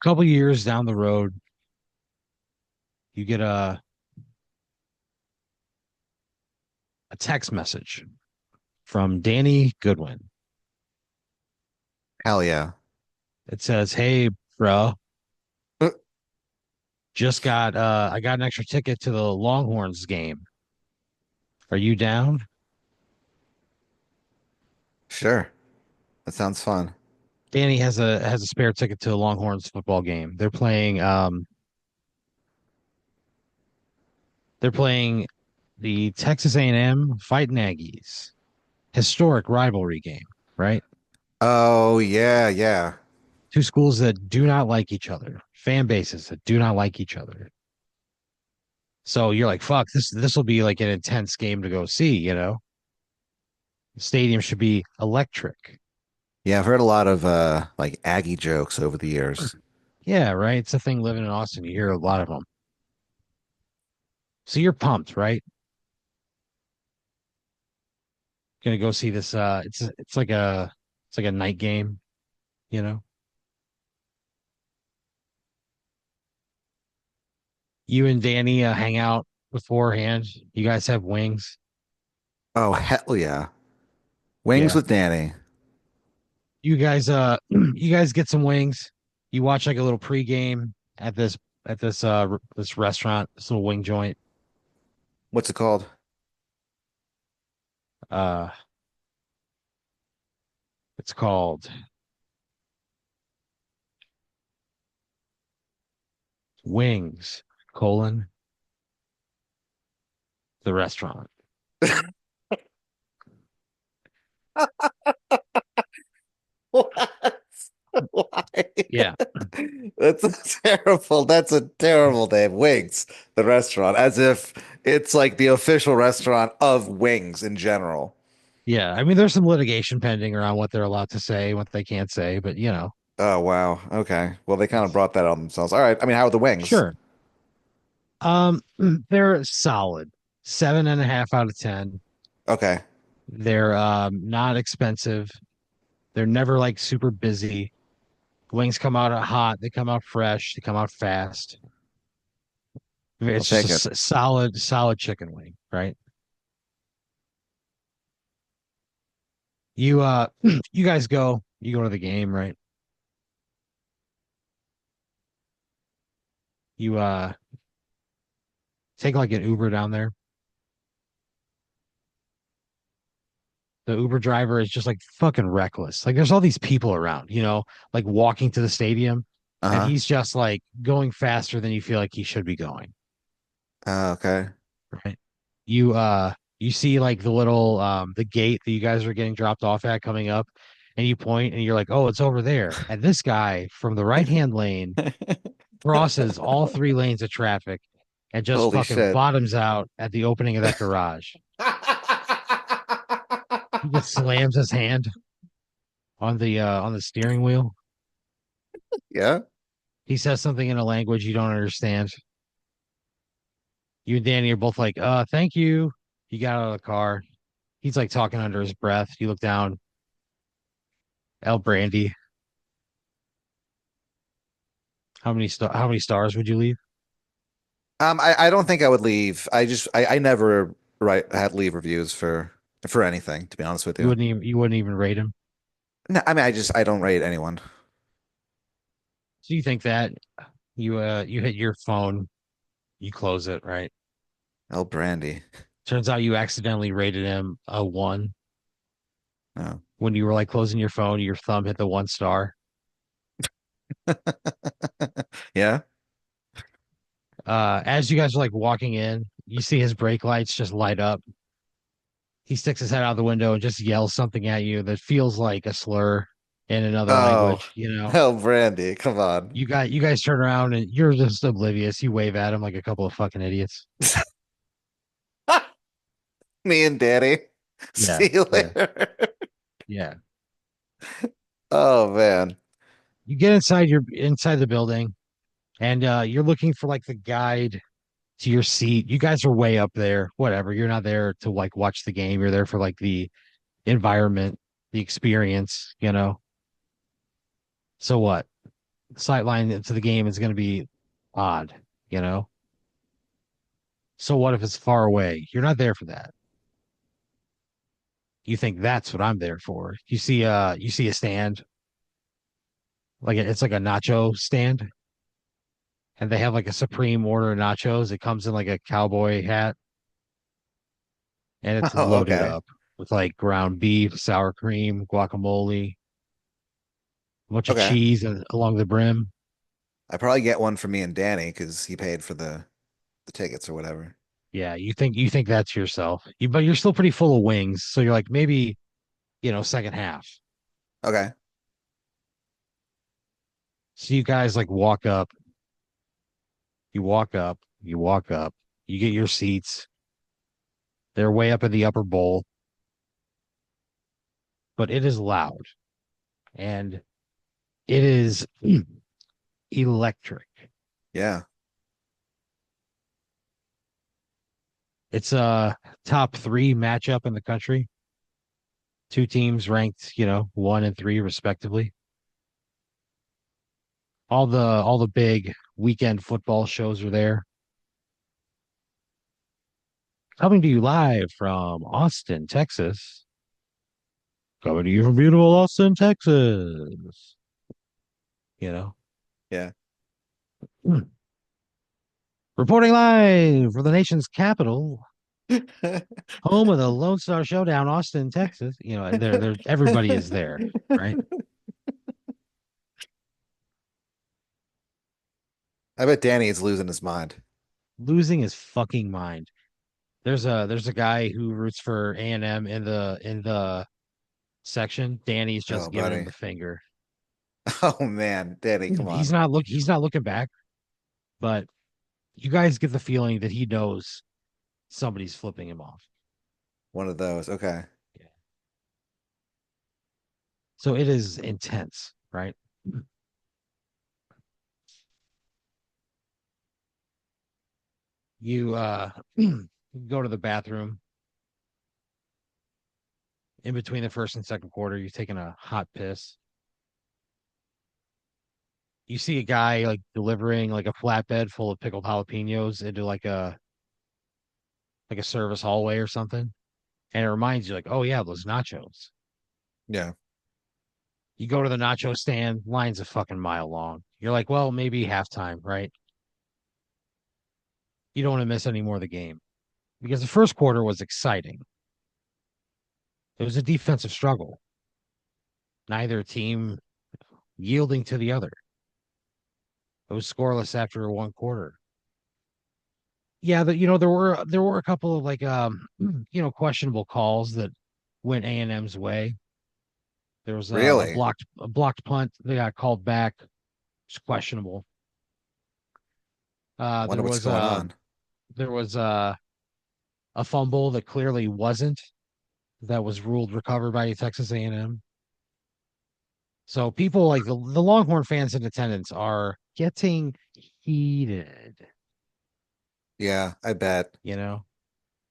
couple years down the road, you get a text message from Danny Goodwin. Hell yeah. It says, "Hey, bro, Uh, just got I got an extra ticket to the Longhorns game. Are you down?" Sure. That sounds fun. Danny has a spare ticket to the Longhorns football game. They're playing the Texas A&M Fighting Aggies. Historic rivalry game, right? Oh, yeah, yeah. Two schools that do not like each other, fan bases that do not like each other. So you're like, fuck, this will be like an intense game to go see, you know? The stadium should be electric. Yeah, I've heard a lot of like Aggie jokes over the years. Yeah, right. It's a thing living in Austin. You hear a lot of them. So you're pumped, right? Gonna go see this. It's like a night game, you know. You and Danny hang out beforehand. You guys have wings. Oh, hell yeah. Wings Yeah. with Danny. You guys get some wings. You watch like a little pregame at this restaurant, this little wing joint. What's it called? Uh it's called Wings, colon, the restaurant. What? Why? Yeah. That's a terrible name. Wings, the restaurant, as if it's like the official restaurant of wings in general. Yeah. I mean, there's some litigation pending around what they're allowed to say, what they can't say, but Oh, wow. Okay. Well, they kind of it's brought that on themselves. All right. I mean, how are the wings? sure. They're solid. 7.5 out of 10. Okay. They're not expensive. They're never like super busy. Wings come out hot, they come out fresh, they come out fast. I'll It's just a take it. solid chicken wing, right? You you guys you go to the game, right? You take like an Uber down there. The Uber driver is just like fucking reckless. Like there's all these people around, like walking to the stadium, and Uh-huh. he's just like going faster than you feel like he should be going, Okay. right? You see like the gate that you guys are getting dropped off at coming up, and you point and you're like, "Oh, it's over there." And this guy from the right-hand lane crosses all three lanes of traffic and just Holy fucking shit. bottoms out at the opening of that garage. He just slams his hand on the steering wheel. Yeah. He says something in a language you don't understand. You and Danny are both like, thank you." He got out of the car. He's like talking under his breath. You look down, El Brandy. How many stars would you leave? I don't think I would leave. I never had leave reviews for anything, to be honest with you. You wouldn't even rate him. No, I mean I don't rate anyone. So you think that you hit your phone, you close it, right? El Brandy. Turns out you accidentally rated him a 1 No. when you were like closing your phone, your thumb hit the 1 star. Yeah. As you guys are like walking in, you see his brake lights just light up. He sticks his head out the window and just yells something at you that feels like a slur in another Oh, language. El Brandy. Come on. You guys turn around and you're just oblivious. You wave at him like a couple of fucking idiots. Me and Danny. Yeah, See you yeah, later. yeah. Oh man. You get inside the building and you're looking for like the guide to your seat. You guys are way up there. Whatever. You're not there to like watch the game. You're there for like the environment, the experience. So what? sight line to the game is going to be odd, you know? So what if it's far away? You're not there for that. You think that's what I'm there for. You see a stand, like it's like a nacho stand, and they have like a supreme order of nachos. It comes in like a cowboy hat, and it's Oh, loaded okay. up with like ground beef, sour cream, guacamole, a bunch of Okay. cheese along the brim. I probably get one for me and Danny because he paid for the tickets or whatever. Yeah, you think that's yourself. But you're still pretty full of wings, so you're like maybe, second half. Okay. So you guys like you walk up, you get your seats. They're way up in the upper bowl, but it is loud and it is electric. Yeah. It's a top three matchup in the country. Two teams ranked, 1 and 3 respectively. All the big weekend football shows are there. Coming to you live from Austin, Texas. Coming to you from beautiful Austin, Texas. You know, Yeah. reporting live from the nation's capital, home of the Lone Star Showdown, Austin, Texas. They're everybody is there, right? I bet Danny is losing his mind. Losing his fucking mind. There's a guy who roots for A&M in the section. Danny's Oh, just giving him buddy. the finger. Oh man, Danny, come on. He's not looking back, but you guys get the feeling that he knows somebody's flipping him off. One of those. Okay. Yeah. So it is intense, right? You go to the bathroom in between the first and second quarter. You're taking a hot piss. You see a guy like delivering like a flatbed full of pickled jalapenos into like a service hallway or something, and it reminds you like, oh yeah, those nachos. Yeah. You go to the nacho stand, line's a fucking mile long. You're like, well, maybe halftime, right? You don't want to miss any more of the game because the first quarter was exciting. It was a defensive struggle, neither team yielding to the other. It was scoreless after one quarter. Yeah, there were a couple of like questionable calls that went A&M's way. There was Really? a blocked punt that got called back. It's questionable. Uh, Wonder there what's was going uh on. there was a fumble that clearly wasn't, that was ruled recovered by Texas A&M. So people like the Longhorn fans in attendance are getting heated, Yeah, I bet. you know.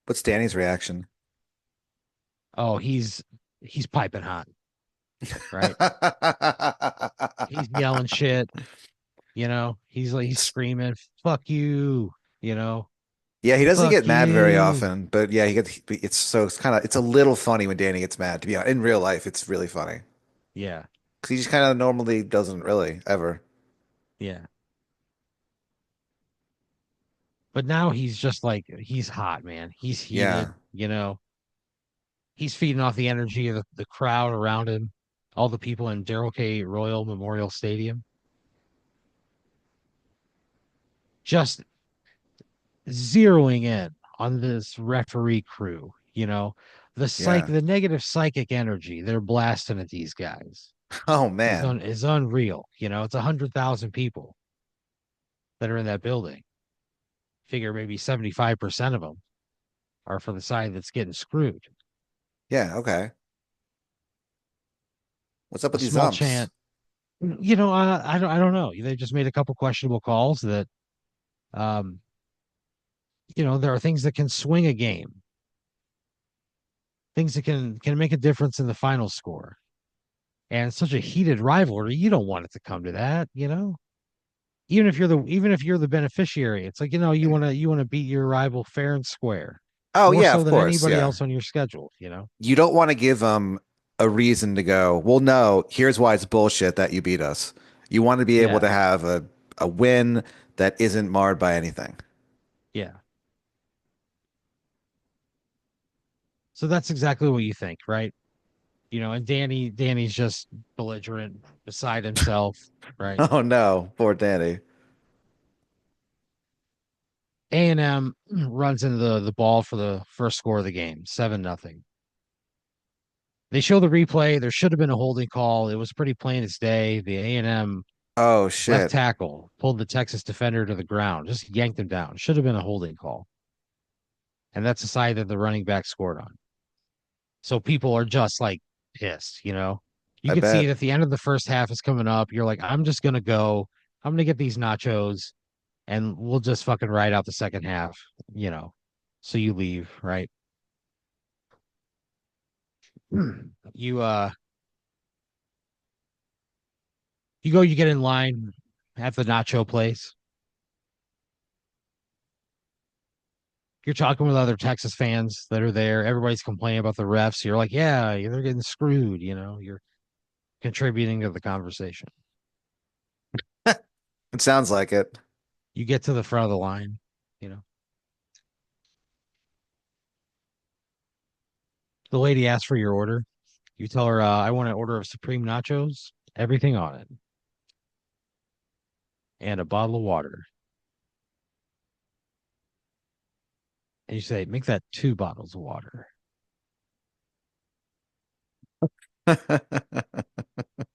What's Danny's reaction? Oh, he's piping hot, right? He's yelling shit, he's screaming, "Fuck you," you know, Yeah, he doesn't "Fuck get mad very you." often, but yeah, he gets it's kind of it's a little funny when Danny gets mad. To be honest, in real life, it's really funny Yeah, because he just kind of normally doesn't really ever. yeah. But now he's just like he's hot, man. He's Yeah, heated, you know. He's feeding off the energy of the crowd around him, all the people in Darrell K. Royal Memorial Stadium, just zeroing in on this referee crew. yeah. The negative psychic energy they're blasting at these guys Oh man, is unreal. It's 100,000 people that are in that building. Figure maybe 75% of them are for the side that's getting screwed. yeah. Okay, what's up A with these small umps? chant, I don't know. They just made a couple questionable calls that, um, there are things that can swing a game, things that can make a difference in the final score. And it's such a heated rivalry, you don't want it to come to that, you know? Even if you're the beneficiary, it's like, you want to beat your rival fair and square, Oh more yeah, so of than course, anybody yeah. else on your schedule, you know? You don't want to give them a reason to go, well, no, here's why it's bullshit that you beat us. You want to be able Yeah, to have a win that isn't marred by anything. yeah. So that's exactly what you think, right? And Danny's just belligerent, beside himself, right? Oh no, poor Danny. A&M runs into the ball for the first score of the game, 7-0. They show the replay. There should have been a holding call. It was pretty plain as day. The A&M Oh left shit. tackle pulled the Texas defender to the ground, just yanked him down. Should have been a holding call. And that's the side that the running back scored on. So people are just like pissed, you know? You I could see it bet. at the end of the first half is coming up. You're like, I'm just going to go. I'm going to get these nachos and we'll just fucking ride out the second half, you know? So you leave, right? You, you go, you get in line at the nacho place. You're talking with other Texas fans that are there. Everybody's complaining about the refs. You're like, yeah, they're getting screwed. You're contributing to the conversation. It sounds like it. You get to the front of the line, you know. The lady asks for your order. You tell her, I want an order of supreme nachos, everything on it, and a bottle of water. And you say, make that 2 bottles of water.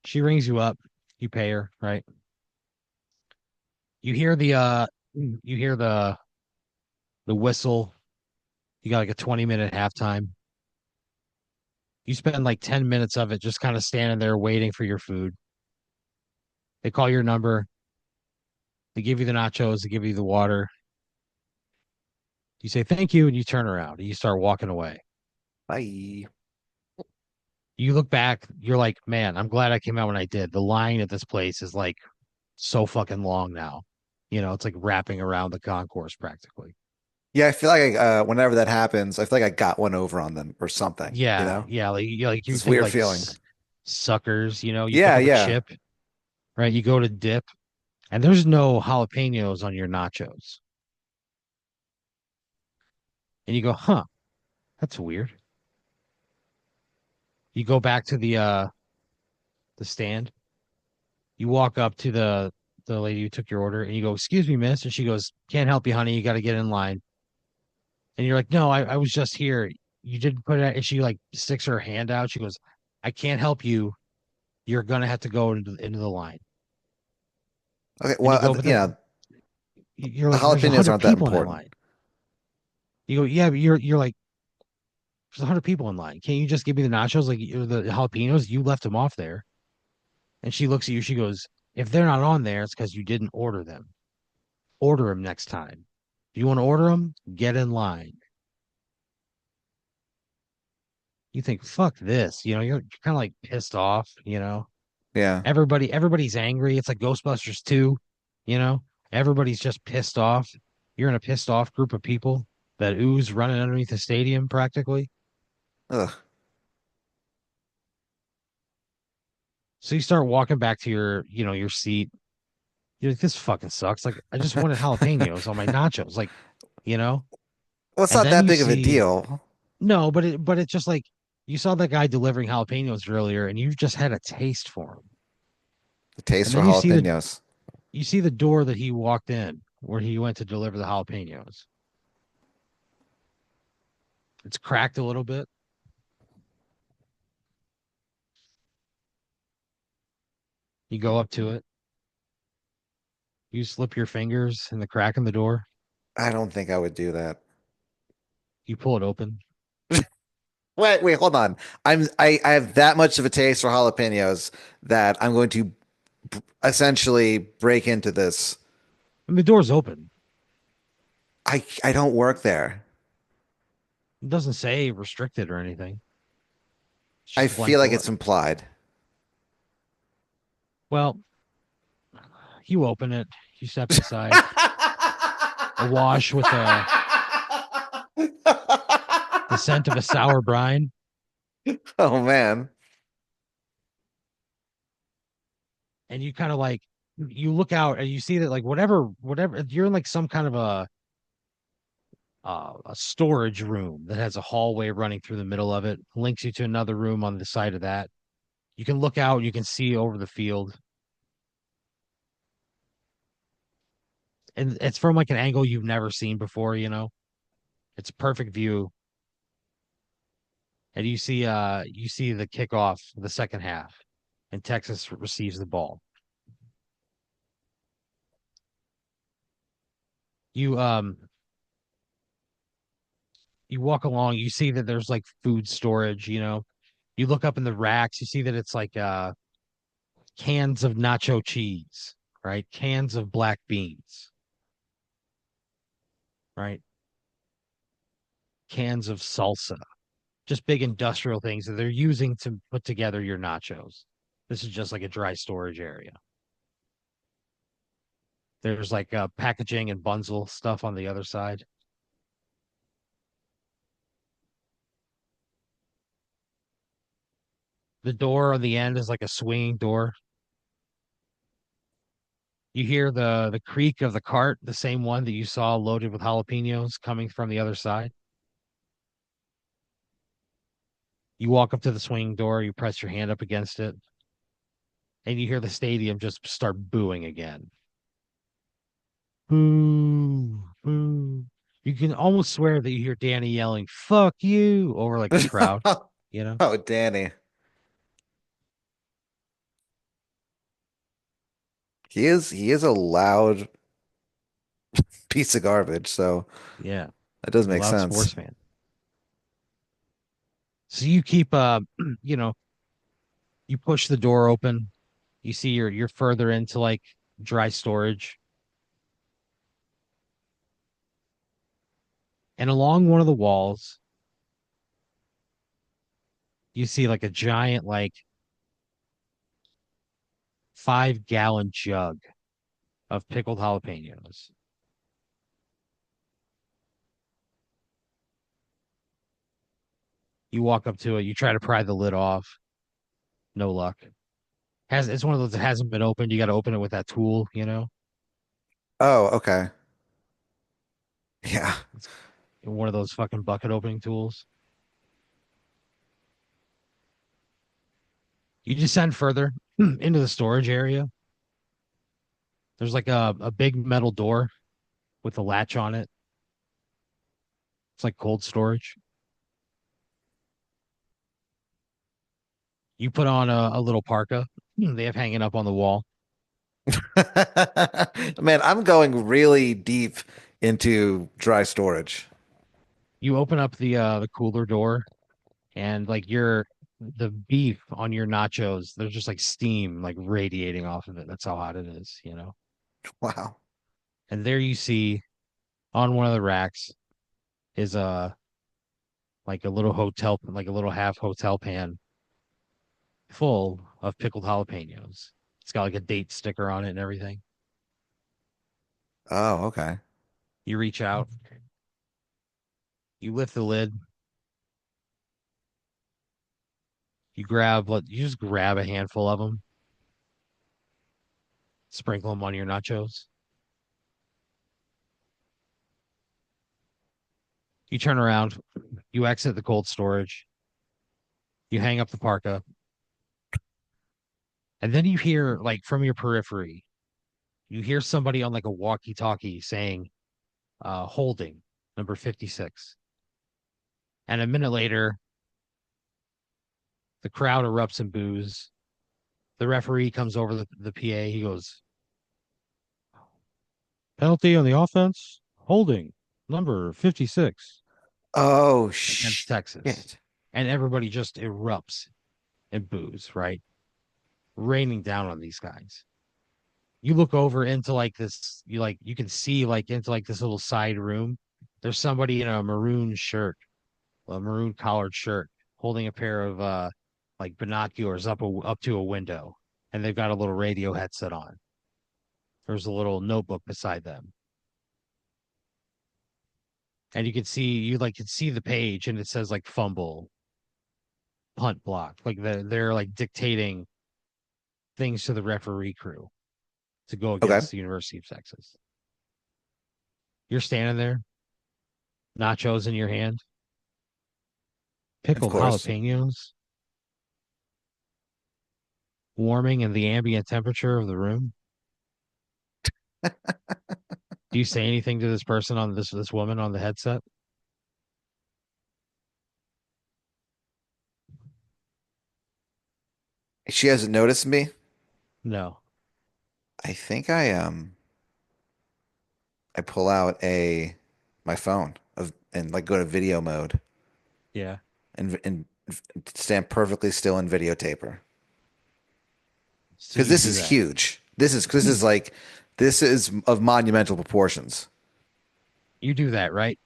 She rings you up. You pay her, right? You hear the whistle. You got like a 20-minute halftime. You spend like 10 minutes of it just kind of standing there waiting for your food. They call your number. They give you the nachos. They give you the water. You say thank you and you turn around and you start walking away. Bye. You look back, you're like, man, I'm glad I came out when I did. The line at this place is like so fucking long now. It's like wrapping around the concourse practically. Yeah, I feel like whenever that happens, I feel like I got one over on them or something, you Yeah, know? yeah. Like It's you this think weird like feeling. suckers, you pick Yeah, up a yeah. chip, right? You go to dip and there's no jalapenos on your nachos. And you go, huh, that's weird. You go back to the stand. You walk up to the lady who took your order and you go, excuse me, miss. And she goes, can't help you, honey. You got to get in line. And you're like, no, I was just here. You didn't put it. And she like sticks her hand out. She goes, I can't help you. You're gonna have to go into the line. Okay, And you well, go, but you're the like, there's a jalapenos hundred aren't that people in that important. line. You go, yeah, but you're like, there's 100 people in line. Can't you just give me the nachos, like the jalapenos? You left them off there. And she looks at you. She goes, if they're not on there, it's because you didn't order them. Order them next time. If you want to order them, get in line. You think, fuck this. You're kind of like pissed off. Yeah. Everybody's angry. It's like Ghostbusters 2, you know? Everybody's just pissed off. You're in a pissed off group of people that ooze running underneath the stadium practically. Ugh. So you start walking back to your seat. You're like, this fucking sucks. Like, I just wanted jalapenos on my nachos. Like, you know? Well, it's And not then that you big of a see, deal. no, but it's just like you saw that guy delivering jalapenos earlier and you've just had a taste for him. The taste And for then jalapenos. you see the door that he walked in where he went to deliver the jalapenos. It's cracked a little bit. You go up to it. You slip your fingers in the crack in the door. I don't think I would do that. You pull it open. Wait, hold on. I have that much of a taste for jalapenos that I'm going to essentially break into this. And the door's open. I don't work there. It doesn't say restricted or anything. It's I just a feel blank like it's door. implied. Well, you open it, you step inside, awash with the scent of a sour brine, Oh man. and you kind of like you look out and you see that like whatever you're in like some kind of a storage room that has a hallway running through the middle of it, links you to another room on the side of that. You can look out, you can see over the field, and it's from like an angle you've never seen before, you know. It's a perfect view. And you see the kickoff of the second half, and Texas receives the ball. You you walk along, you see that there's like food storage, you know. You look up in the racks, you see that it's like cans of nacho cheese, right? Cans of black beans, right? Cans of salsa, just big industrial things that they're using to put together your nachos. This is just like a dry storage area. There's like packaging and Bunzel stuff on the other side. The door on the end is like a swinging door. You hear the creak of the cart, the same one that you saw loaded with jalapenos coming from the other side. You walk up to the swinging door, you press your hand up against it, and you hear the stadium just start booing again. Boo, boo. You can almost swear that you hear Danny yelling, fuck you, over like the crowd, you know? Oh, Danny. He is a loud piece of garbage, so Yeah. that does He's a make loud sense. sports fan. So you keep you know, you push the door open. You see you're further into like dry storage. And along one of the walls, you see like a giant like 5 gallon jug of pickled jalapenos. You walk up to it, you try to pry the lid off, no luck. Has It's one of those that hasn't been opened. You got to open it with that tool, you know. Oh, okay. Yeah. It's one of those fucking bucket opening tools. You descend further into the storage area. There's like a big metal door with a latch on it. It's like cold storage. You put on a little parka they have hanging up on the wall. Man, I'm going really deep into dry storage. You open up the cooler door, and like the beef on your nachos, there's just like steam like radiating off of it. That's how hot it is, you know. Wow. And there you see on one of the racks is like a little hotel, like a little half hotel pan full of pickled jalapenos. It's got like a date sticker on it and everything. Oh, okay. You reach out, you lift the lid, you just grab a handful of them, sprinkle them on your nachos. You turn around, you exit the cold storage, you hang up the parka, and then you hear like from your periphery, you hear somebody on like a walkie-talkie saying, holding number 56. And a minute later, the crowd erupts in boos. The referee comes over the PA. He goes, penalty on the offense, holding number 56 Oh, against Texas. shit. And everybody just erupts in boos, right? Raining down on these guys. You look over into like this, you can see like into like this little side room. There's somebody in a maroon shirt, a maroon collared shirt, holding a pair of like binoculars up to a window. and they've got a little radio headset on. There's a little notebook beside them, and you like can see the page, and it says like fumble, punt block, like they're like dictating things to the referee crew to go Okay, against the University of Texas. You're standing there, nachos in your hand, of pickled course. jalapenos, warming in the ambient temperature of the room. Do you say anything to this person on this woman on the headset? She hasn't noticed me. No. I think I pull out a my phone of and like go to video mode Yeah. and stand perfectly still and videotape her. So Because you this do is that. huge. This is of monumental proportions. You do that, right?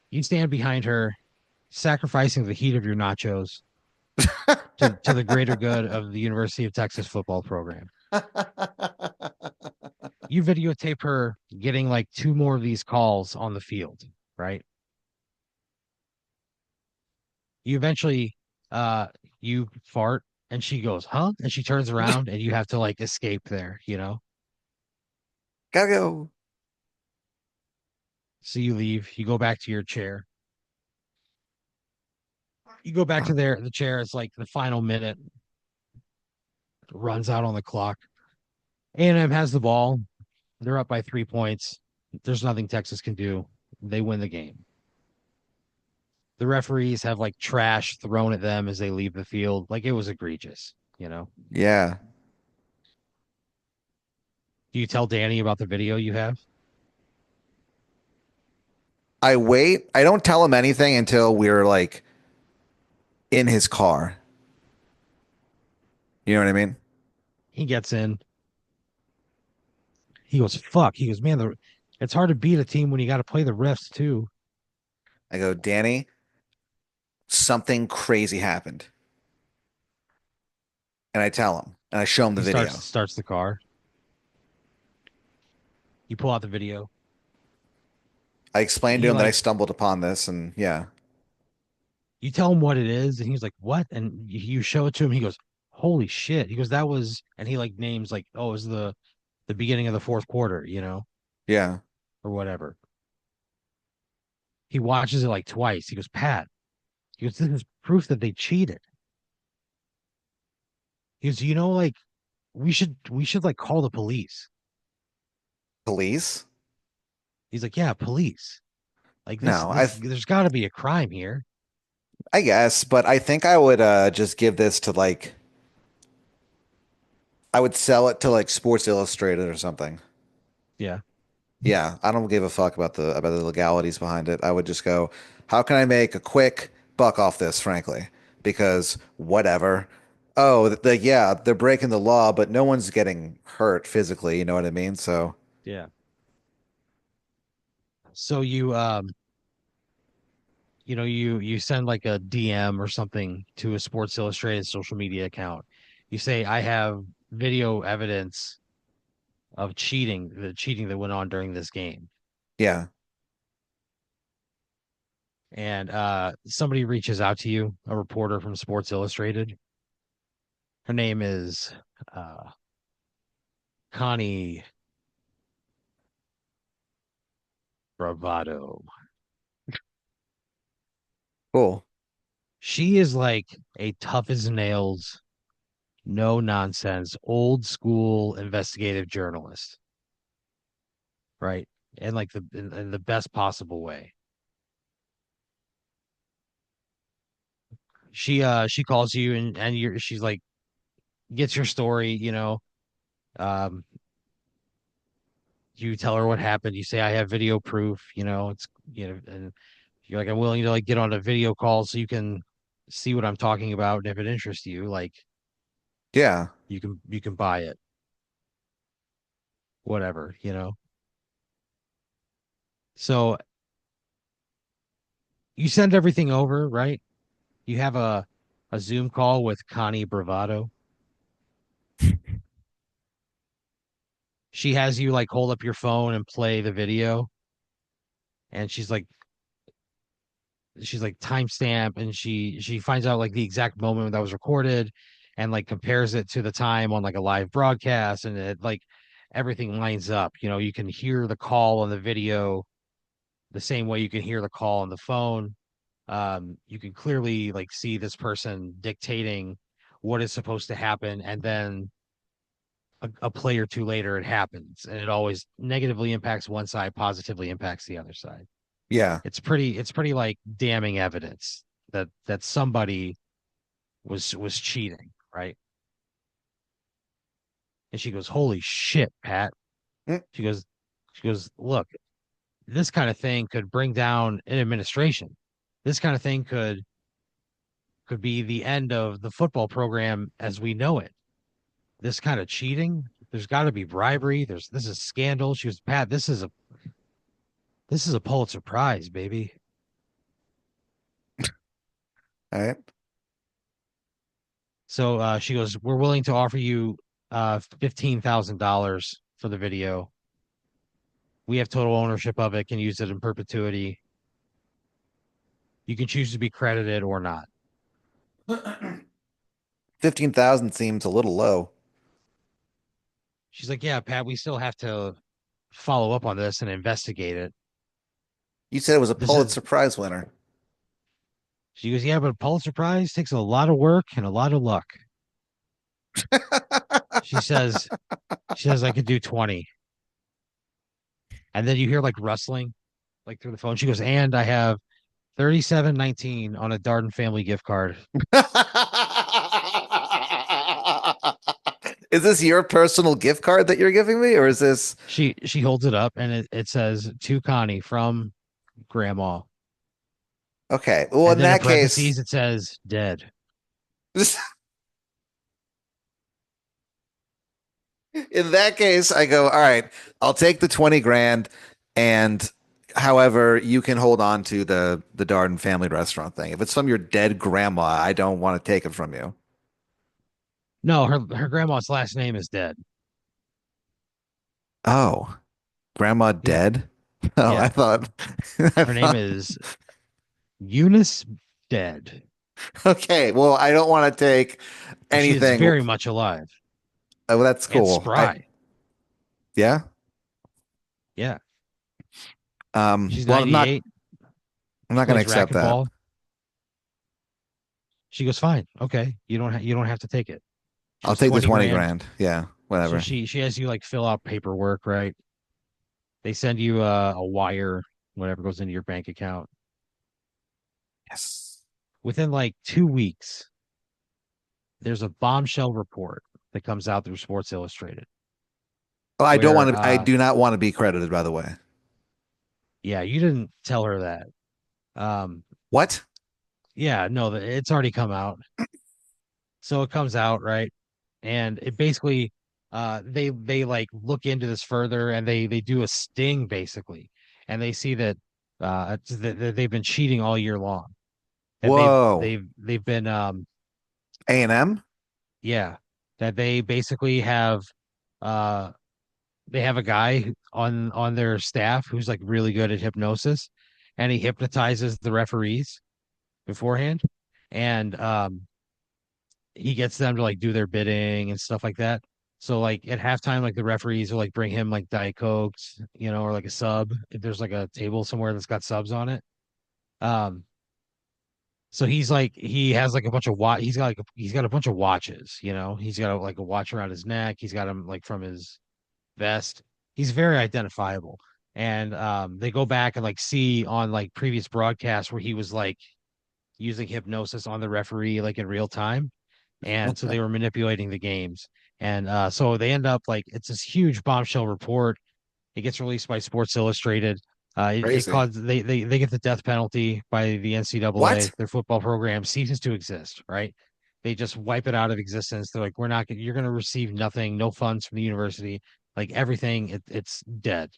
You stand behind her, sacrificing the heat of your nachos to the greater good of the University of Texas football program. You videotape her getting like two more of these calls on the field, right? You eventually uh you fart and she goes, "Huh?" And she turns around and you have to like escape there, you know? Gotta go. So you leave, you go back to your chair. You go back to the chair, it's like the final minute runs out on the clock. A&M has the ball. They're up by 3 points. There's nothing Texas can do. They win the game. The referees have like trash thrown at them as they leave the field. Like it was egregious, you know? Yeah. Do you tell Danny about the video you have? I wait. I don't tell him anything until we're like in his car. You know what I mean? He gets in. He goes, fuck. He goes, man, it's hard to beat a team when you got to play the refs too. I go, Danny, something crazy happened. And I tell him and I show him the He starts video. starts the car. You pull out the video. I explained to He him that I like stumbled upon this and yeah. you tell him what it is, and he's like, "What?" And you show it to him. He goes, "Holy shit!" He goes, "That was," and he like names like, "Oh, it was the beginning of the fourth quarter," you know, Yeah. or whatever. He watches it like twice. He goes, "Pat," he goes, "This is proof that they cheated." He goes, "You know, like we should like call the police." Police? He's like, "Yeah, police. Like this No, this there's got to be a crime here." I guess, but I think I would just give this to like I would sell it to like Sports Illustrated or something. Yeah, Yeah, I don't give a fuck about the legalities behind it. I would just go, how can I make a quick buck off this, frankly? Because whatever. Oh, yeah, they're breaking the law, but no one's getting hurt physically, you know what I mean? So, yeah. So you send like a DM or something to a Sports Illustrated social media account. You say, "I have video evidence of the cheating that went on during this game." yeah. And somebody reaches out to you, a reporter from Sports Illustrated. Her name is uh Connie Bravado. Cool. She is like a tough as nails, no nonsense, old school investigative journalist, right? And like in the best possible way. She calls you and she's like gets your story, you know. Um you tell her what happened. You say, "I have video proof," you know, it's and you're like, "I'm willing to like get on a video call so you can see what I'm talking about. And if it interests you, like Yeah. you can buy it, whatever, you know." So you send everything over, right? You have a Zoom call with Connie Bravado. she has you like hold up your phone and play the video, and she's like timestamp, and she finds out like the exact moment that was recorded, and like compares it to the time on like a live broadcast, and it like everything lines up. You can hear the call on the video the same way you can hear the call on the phone. You can clearly like see this person dictating what is supposed to happen, and then a play or two later it happens, and it always negatively impacts one side, positively impacts the other side. Yeah. It's pretty like damning evidence that somebody was cheating, right? And she goes, "Holy shit, Pat." Mm. She goes, "Look, this kind of thing could bring down an administration. This kind of thing could be the end of the football program as we know it. This kind of cheating, there's got to be bribery. This is scandal." She goes, "Pat, this is a Pulitzer Prize, baby." All right. So she goes, "We're willing to offer you $15,000 for the video. We have total ownership of it, can use it in perpetuity. You can choose to be credited or not." 15,000 seems a little low. She's like, "Yeah, Pat, we still have to follow up on this and investigate it. You said it was a This is," Pulitzer Prize winner. she goes, "Yeah, but a Pulitzer Prize takes a lot of work and a lot of luck." She says, "I could do 20." And then you hear like rustling like through the phone. She goes, "And I have 37.19 on a Darden family gift card." Is this your personal gift card that you're giving me, or is this She holds it up, and it says to Connie from grandma. okay? Well, And in then in that case, parentheses it says dead. in that case, I go, all right, I'll take the 20 grand, and however, you can hold on to the Darden family restaurant thing. If it's from your dead grandma, I don't want to take it from you. No, her grandma's last name is dead. Oh, grandma Yeah. dead? Oh, I Yeah. thought, I Her name thought, is Eunice Dead. okay, well, I don't want to take And she is anything. very much alive Oh, that's and cool. spry. Yeah. Yeah. She's Well, 98. I'm She not going to plays accept that. racquetball. She goes, "Fine. Okay. You don't have to take it." She I'll goes, take the 20 20 grand. grand. Yeah, So whatever. she has you like fill out paperwork, right? They send you a wire, whatever goes into your bank account. Yes. Within like 2 weeks, there's a bombshell report that comes out through Sports Illustrated Well, I don't where want to, I do not want to be credited, by the way. yeah, you didn't tell her that. Um What? yeah, no, it's already come out. So it comes out, right? And it basically they like look into this further, and they do a sting basically. And they see that that they've been cheating all year long. That Whoa. they've been A&M? yeah, that they basically have uh they have a guy on their staff who's like really good at hypnosis, and he hypnotizes the referees beforehand, and he gets them to like do their bidding and stuff like that. So like at halftime, like the referees will like bring him like Diet Cokes, or like a sub if there's like a table somewhere that's got subs on it. Um, so he has like a bunch of he's got a bunch of watches. He's got like a watch around his neck. He's got him like from his vest. He's very identifiable. And they go back and like see on like previous broadcasts where he was like using hypnosis on the referee like in real time. And so they were manipulating the games. And so they end up like it's this huge bombshell report. It gets released by Sports Illustrated. It Crazy. caused they get the death penalty by the What? NCAA. Their football program ceases to exist. Right? They just wipe it out of existence. They're like, you're going to receive nothing, no funds from the university, like everything. It's dead.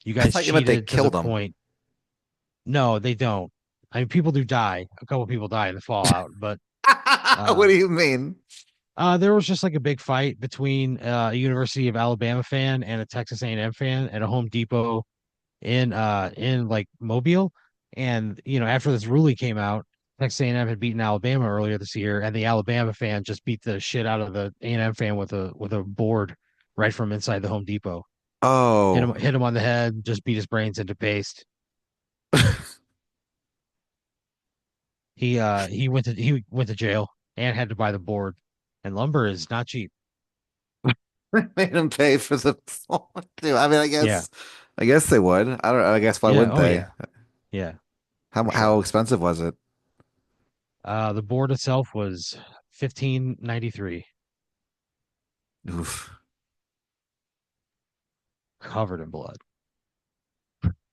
You I guys thought you meant they cheated to the killed him. point. No, they don't. I mean, people do die. A couple people die in the fallout, but What do um, you mean? There was just like a big fight between a University of Alabama fan and a Texas A&M fan at a Home Depot in like Mobile. And after this ruling came out, Texas A&M had beaten Alabama earlier this year, and the Alabama fan just beat the shit out of the A&M fan with a board right from inside the Home Depot. Oh, Hit him on the head, just beat his brains into paste. He went to jail and had to buy the board. And lumber is not cheap. made him pay for the phone too. I mean, Yeah. I guess they would. I don't. I guess why Yeah. wouldn't Oh they? yeah. Yeah, How for how sure. expensive was it? The board itself was 1593, Oof. covered in blood.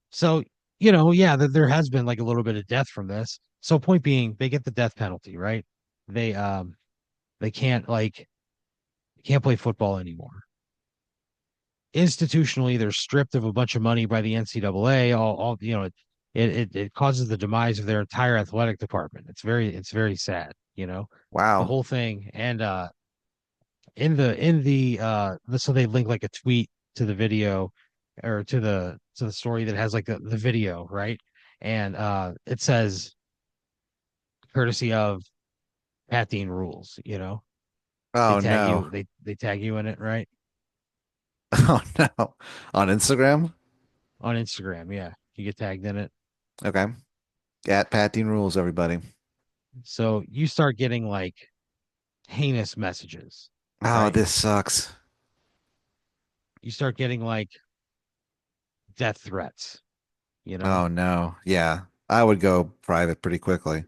So, yeah, there has been like a little bit of death from this. So point being, they get the death penalty, right? They they can't play football anymore. Institutionally, they're stripped of a bunch of money by the NCAA. All it causes the demise of their entire athletic department. It's very sad, the Wow. whole thing. And so they link like a tweet to the video or to the story that has like the video, right? And it says courtesy of Pat Dean rules, they Oh tag no. you they tag you in it, right? Oh no. On Instagram? On Instagram, yeah, you get tagged in it. Okay. At Pat Dean Rules, everybody. So you start getting like heinous messages, Oh, right? this sucks. You start getting like death threats, you know Oh no. Yeah. I would go private pretty quickly.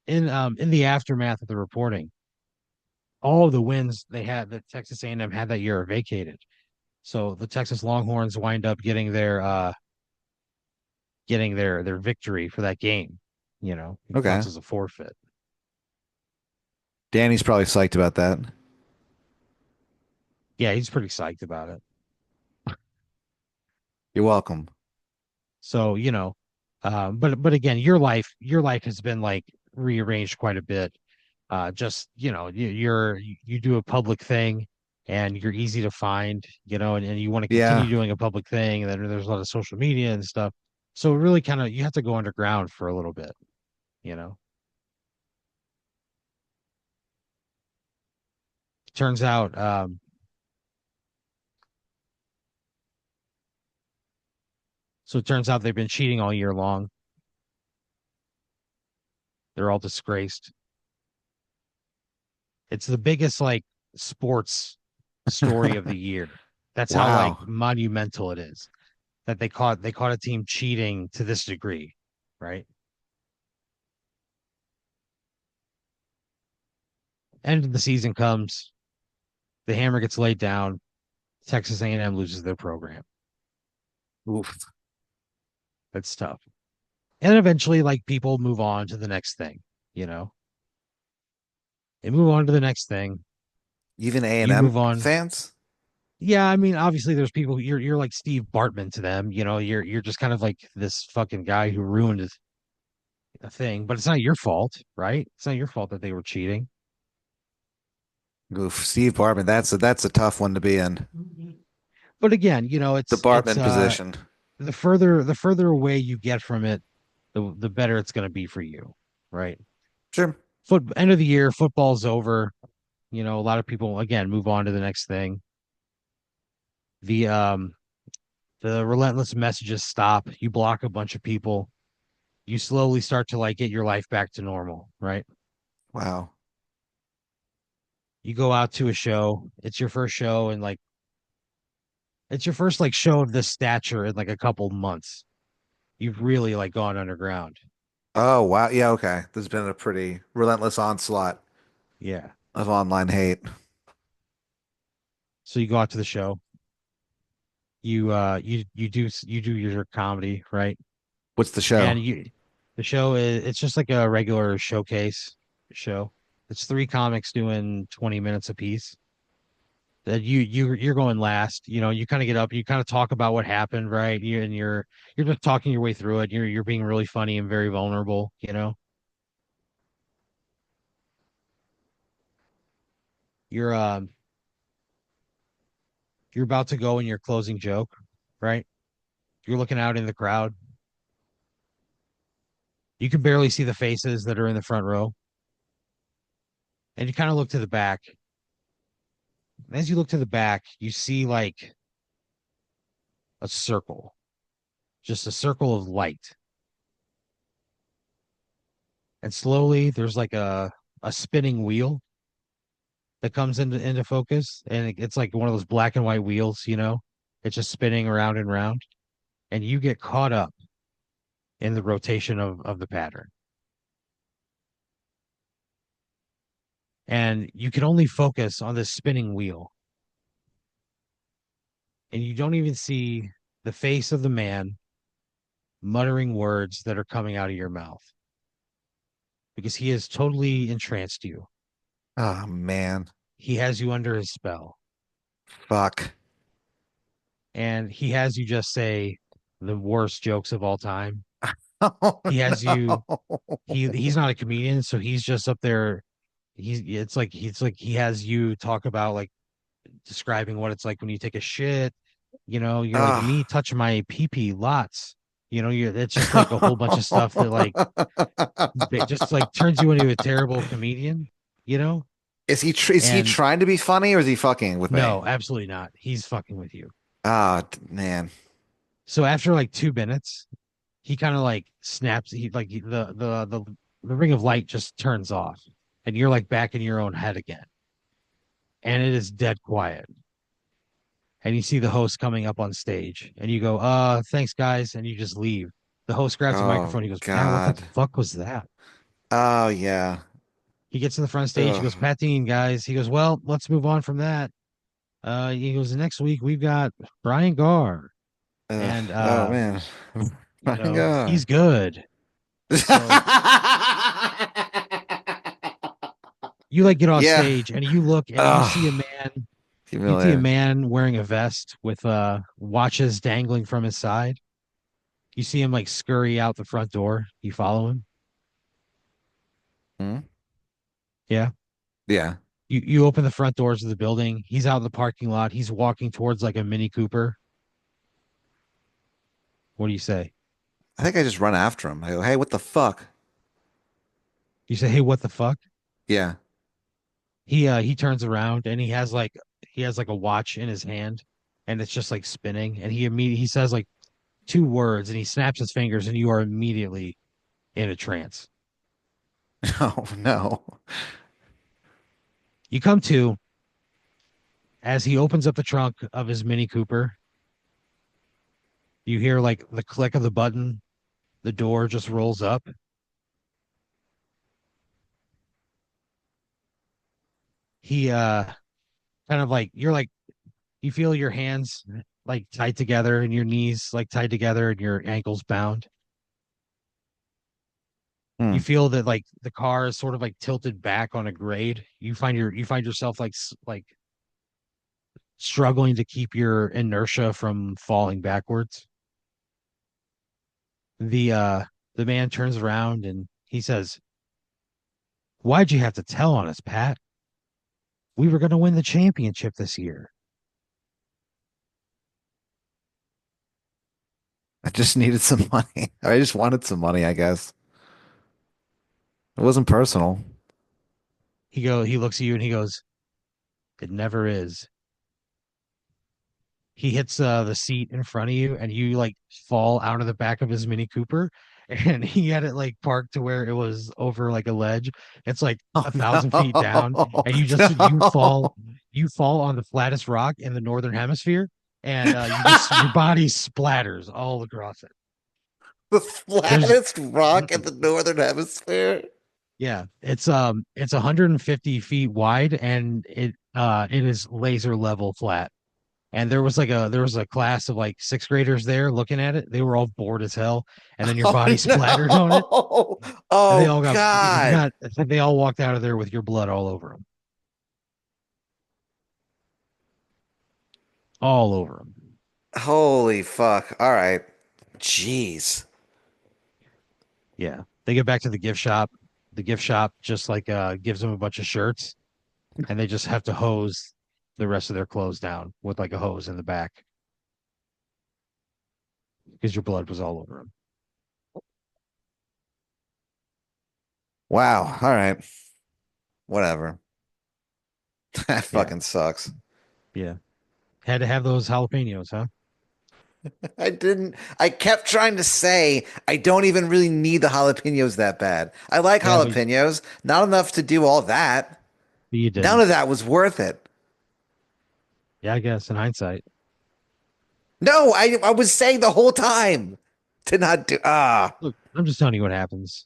in the aftermath of the reporting, all the wins they had that Texas A&M had that year are vacated. So the Texas Longhorns wind up getting their victory for that game. It Okay. counts as a forfeit. Danny's probably psyched about that. Yeah, he's pretty psyched about it. You're welcome. So, but again, your life has been like rearranged quite a bit. Just, you do a public thing and you're easy to find, and you want to Yeah. continue doing a public thing, and then there's a lot of social media and stuff. So really kind of you have to go underground for a little bit, you know. Turns out it turns out they've been cheating all year long. They're all disgraced. It's the biggest like sports story of the year. That's how like Wow. monumental it is that they caught a team cheating to this degree, right? End of the season comes, the hammer gets laid down, Texas A&M loses their program. Oof. That's tough. And eventually like people move on to the next thing, you know. They move on to the next thing. Even You A&M move on. fans? Yeah, I mean, obviously there's people you're like Steve Bartman to them, you're just kind of like this fucking guy who ruined a thing, but it's not your fault, right? It's not your fault that they were cheating. Oof. Steve Bartman, that's a tough one to be in. Mhm. But again, The it's Bartman position. the further away you get from it, the better it's going to be for you, right? Sure. End of the year, football's over. A lot of people again move on to the next thing. The um the relentless messages stop. You block a bunch of people. You slowly start to like get your life back to normal, right? Wow. You go out to a show. It's your first show and like it's your first like show of this stature in like a couple months. You've really like gone underground. Oh, wow. Yeah, okay. There's been a pretty relentless onslaught Yeah. of online hate. So you go out to the show. You do your comedy, right? What's the show? And the show it's just like a regular showcase show. It's three comics doing 20 minutes apiece. That you're going last. You kind of get up, you kind of talk about what happened, right? You're just talking your way through it. You're being really funny and very vulnerable. You're you're about to go in your closing joke, right? You're looking out in the crowd. You can barely see the faces that are in the front row, and you kind of look to the back. And as you look to the back, you see like a circle, just a circle of light. And slowly there's like a spinning wheel that comes into focus, and it's like one of those black and white wheels, you know. It's just spinning around and round, and you get caught up in the rotation of the pattern. And you can only focus on this spinning wheel, and you don't even see the face of the man muttering words that are coming out of your mouth because he has totally entranced you. Oh man. He has you under his spell, Fuck. and he has you just say the worst jokes of all time. Oh He has you no. he's not a comedian, so he's just up there. He's like he has you talk about like describing what it's like when you take a shit. You know, you're like Ah. me touching my pee pee lots. You know, you're it's just like a whole bunch of stuff that like it just like turns you into a terrible comedian, you know? Is he And trying to be funny or is he fucking with me? no, absolutely not. He's fucking with you. Man. So after like 2 minutes, he kind of like snaps. The ring of light just turns off, and you're like back in your own head again, and it is dead quiet. And you see the host coming up on stage, and you go, thanks guys," and you just leave. The host grabs a Oh microphone. He goes, "Pat, what the God. fuck was that?" Oh yeah. He gets to the front stage. He Ugh. goes, "Pat Dean, guys." He goes, "Well, let's move on from that." He goes, "Next week we've got Brian Garr, Ugh. and Oh man. you My know God. he's good." So you like get off Yeah. stage and you look and Ugh. you see a Humiliating. man wearing a vest with watches dangling from his side. You see him like scurry out the front door. You follow him. Hmm? Yeah. Yeah. You open the front doors of the building. He's out in the parking lot. He's walking towards like a Mini Cooper. What do you say? I think I just run after him. I go, hey, what the fuck? You say, "Hey, what the fuck?" Yeah. He turns around and he has like a watch in his hand and it's just like spinning and he says like 2 words and he snaps his fingers and you are immediately in a trance. Oh no. You come to as he opens up the trunk of his Mini Cooper. You hear like the click of the button. The door just rolls up. He kind of like you're like you feel your hands like tied together and your knees like tied together and your ankles bound. You Hmm. feel that like the car is sort of like tilted back on a grade. You find yourself like struggling to keep your inertia from falling backwards. The uh the man turns around and he says, "Why'd you have to tell on us, Pat? We were going to win the championship this year." I just needed some money. I just wanted some money, I guess. It wasn't personal. He looks at you and he goes, "It never is." He hits the seat in front of you and you like fall out of the back of his Mini Cooper and he had it like parked to where it was over like a ledge. It's like Oh 1,000 feet down no. and No. you fall on the flattest rock in the northern hemisphere and you just your body splatters all across it. The There's flattest rock in the northern hemisphere. Yeah, it's 150 feet wide and it is laser level flat. And there was a class of like sixth graders there looking at it. They were all bored as hell, and then your Oh body splattered on it, no. and Oh God. they all walked out of there with your blood all over them, all over them. Holy fuck. All right. Jeez. Yeah, they get back to the gift shop. The gift shop just like gives them a bunch of shirts, and they just have to hose the rest of their clothes down with like a hose in the back because your blood was all over them. Wow. All right. Whatever. That Yeah, fucking sucks. yeah. Had to have those jalapenos, huh? I didn't. I kept trying to say I don't even really need the jalapenos that bad. I like Yeah, but jalapenos, not enough to do all that. you None didn't. of that was worth it. Yeah, I guess in hindsight. No, I was saying the whole time to not do. Ah, Look, I'm just telling you what happens.